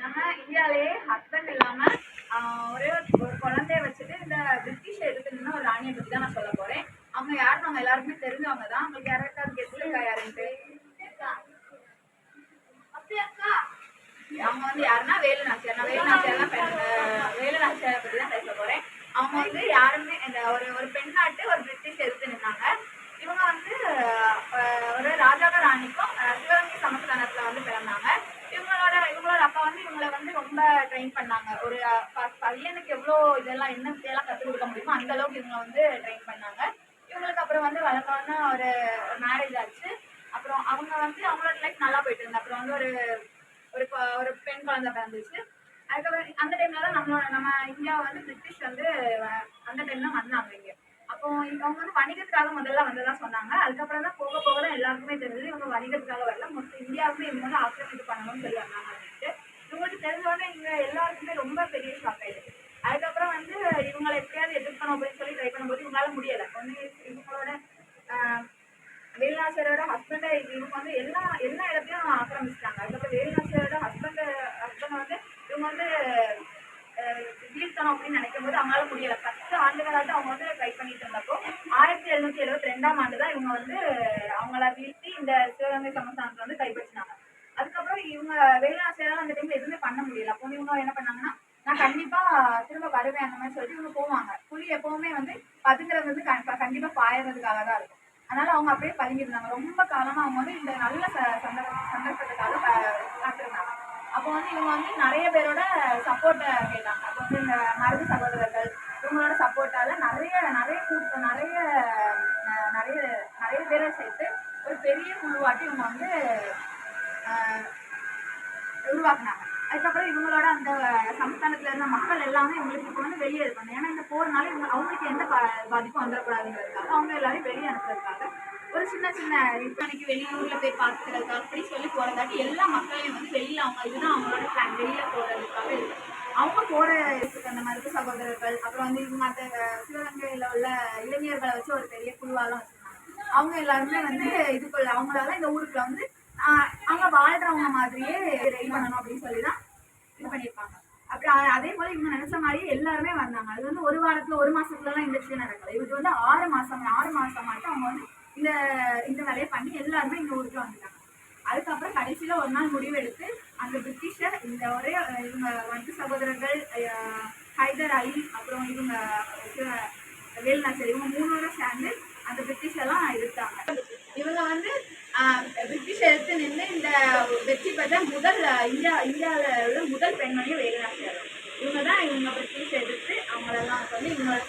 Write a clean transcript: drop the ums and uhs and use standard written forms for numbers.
நம்ம இந்தியாவிலேயே ஹஸ்பண்ட் இல்லாம ஒரே ஒரு குழந்தைய வச்சுட்டு இந்த பிரிட்டிஷ் எதுக்குன்னு ஒரு ராணியை பத்தி தான் நான் சொல்ல போறேன். அவங்க யாருன்னு அவங்க எல்லாருக்குமே தெரிஞ்சவங்க தான். உங்களுக்கு யாராவது கெஸ்ட் இருக்கா? யாருன்ட்டு அவங்க வந்து யாருன்னா வேலு நாச்சியார். நான் வேலு நாச்சியாரை பத்தி தான் பேச போறேன். அவங்க வந்து யாருமே இந்த ஒரு பெண்ணாட்டு ஒரு பிரிட்டிஷ் எதிர்த்து நின்னாங்க. இவங்க வந்து ஒரு ராஜாக்க ராணிக்கும் சிவகங்கை சமஸ்தானத்துல வந்து பிறந்தாங்க. இவங்களோட அப்பா வந்து இவங்களை வந்து ரொம்ப ட்ரெயின் பண்ணாங்க. ஒரு பையனுக்கு எவ்வளோ இதெல்லாம் என்ன இதெல்லாம் கற்றுக் கொடுக்க முடியுமோ அந்த அளவுக்கு இவங்க வந்து ட்ரெயின் பண்ணாங்க. இவங்களுக்கு அப்புறம் வந்து வளர்ந்தோன்னா ஒரு மேரேஜ் ஆச்சு. அப்புறம் அவங்க வந்து அவங்களோட லைஃப் நல்லா போயிட்டு இருந்தாங்க. அப்புறம் வந்து ஒரு ஒரு பெண் குழந்தை பிறந்துச்சு. அதுக்கப்புறம் அந்த டைம்ல தான் நம்ம இந்தியா வந்து பிரிட்டிஷ் வந்து அந்த டைம் தான் வந்தாங்க இங்க. அப்போ அவங்க வந்து வணிகத்துக்காக முதல்ல வந்ததான் சொன்னாங்க. அதுக்கப்புறம் தான் போக போக தான் எல்லாருக்குமே தெரிஞ்சது இவங்க வணிகத்துக்காக வரல, மொத்தம் இந்தியாவுமே இவங்க வந்து ஆக்கிரமிப்பு பண்ணணும்னு சொல்லி வந்தாங்க அப்படின்ட்டு. இவங்களுக்கு தெரிஞ்சோடனே இங்க எல்லாருக்குமே ரொம்ப பெரிய ஷாக் ஆயிடுச்சு. அதுக்கப்புறம் வந்து இவங்களை எப்படியாவது எதிர்க்கணும் அப்படின்னு சொல்லி ட்ரை பண்ணும்போது இவங்களால முடியலை. ஒன்று இவங்களோட வேலுநாச்சியாரோட ஹஸ்பண்டை இவங்க வந்து எல்லா இடத்தையும் ஆக்கிரமிச்சிட்டாங்க. அதுக்கப்புறம் வேலுநாச்சியாரோட ஹஸ்பண்டை வந்து இவங்க வந்து வீழ்த்தணும் அப்படின்னு நினைக்கும் போது அவங்களால முடியலை. 10 ஆண்டுகளாட்டு அவங்க வந்து ட்ரை பண்ணிட்டு இருந்தப்போ 1772ஆம் ஆண்டு தான் இவங்க வந்து அவங்கள வீழ்த்தி இந்த சிவகங்கை சமஸ்தானத்தை வந்து கைப்பற்றினாங்க. அதுக்கப்புறம் இவங்க வேலுநாச்சியாரால அந்த டைம்ல எதுவுமே பண்ண முடியல. அப்போ இவங்க என்ன பண்ணாங்கன்னா, நான் கண்டிப்பா திரும்ப வருவேன் அந்த மாதிரி சொல்லிட்டு இவங்க போவாங்க. புலி எப்பவுமே வந்து பதுங்குறது வந்து கண்டிப்பா பாயறதுக்காக தான் இருக்கும். அதனால அவங்க அப்படியே பதுங்கிருந்தாங்க. ரொம்ப காலமா அவங்க வந்து இந்த நல்ல சந்தர்ப்பத்துக்காக காத்திருந்தாங்க. அப்போ வந்து இவங்க வந்து நிறைய பேரோட சப்போர்ட்டை கேட்டாங்க. அப்போ வந்து இந்த மருது சகோதரர்கள் இவங்களோட சப்போர்ட்டால நிறைய கூட்டம் நிறைய பேரை சேர்த்து ஒரு பெரிய குழுவாட்டி இவங்க வந்து உருவாக்குனாங்க. அதுக்கப்புறம் இவங்களோட அந்த சமஸ்தானத்துல இருந்த மக்கள் எல்லாமே இவங்களுக்கு இப்போ வந்து வெளியே இருப்பாங்க. ஏன்னா இந்த போறனால அவங்களுக்கு எந்த பாதிப்பும் வந்துடக்கூடாதுங்கிறதுக்காக அவங்க எல்லாரும் வெளியே அனுப்புறதுக்காக ஒரு சின்ன இப்பனைக்கு வெளியூர்ல போய் பார்த்துக்கிறதுக்காக அப்படி சொல்லி போறதாட்டி எல்லா மக்களையும் வந்து வெளியில அவங்க இதுதான் அவங்களோட பிளான், வெளியில போறதுக்காக இருக்கு. அவங்க போற இடத்துக்கு அந்த மருது சகோதரர்கள் அப்புறம் வந்து இவங்க அந்த சிவகங்கையில உள்ள இளைஞர்களை வச்சு ஒரு பெரிய குழுவாலாம் வச்சிருக்காங்க. அவங்க எல்லாருமே வந்து இதுக்குள்ள அவங்களால இந்த ஊருக்குள்ள வந்து அவங்க வாழ்றவங்க மாதிரியே ரெடி பண்ணணும் அப்படின்னு சொல்லிதான் இது பண்ணியிருப்பாங்க. அப்புறம் அதே போல இவங்க நினைச்ச மாதிரியே எல்லாருமே வந்தாங்க. அது வந்து ஒரு வாரத்துல ஒரு மாசத்துல எல்லாம் இந்த விஷயம் நடக்கல. இது வந்து 6 மாசமாட்டு அவங்க வந்து இந்த வேலையை பண்ணி எல்லாருமே இந்த ஊருக்கு வந்துட்டாங்க. அதுக்கப்புறம் கடைசியில ஒரு நாள் முடிவெடுத்து அந்த பிரிட்டிஷர் இந்த இவங்க வந்து சகோதரர்கள் ஹைதர் அலி அப்புறம் இவங்க வேலுநாச்சியார் இவங்க 3 பேரும் சேர்ந்து அந்த பிரிட்டிஷ் எல்லாம் எதிர்த்தாங்க. இவங்க வந்து பிரிட்டிஷ் எதிர்த்து நின்று இந்த வெற்றி பெற்ற முதல் இந்தியாவில் உள்ள முதல் பெண்மணியும் வேலுநாச்சியார். இவங்க பிரிட்டிஷ் எதிர்த்து அவங்களெல்லாம் வந்து இவங்களோட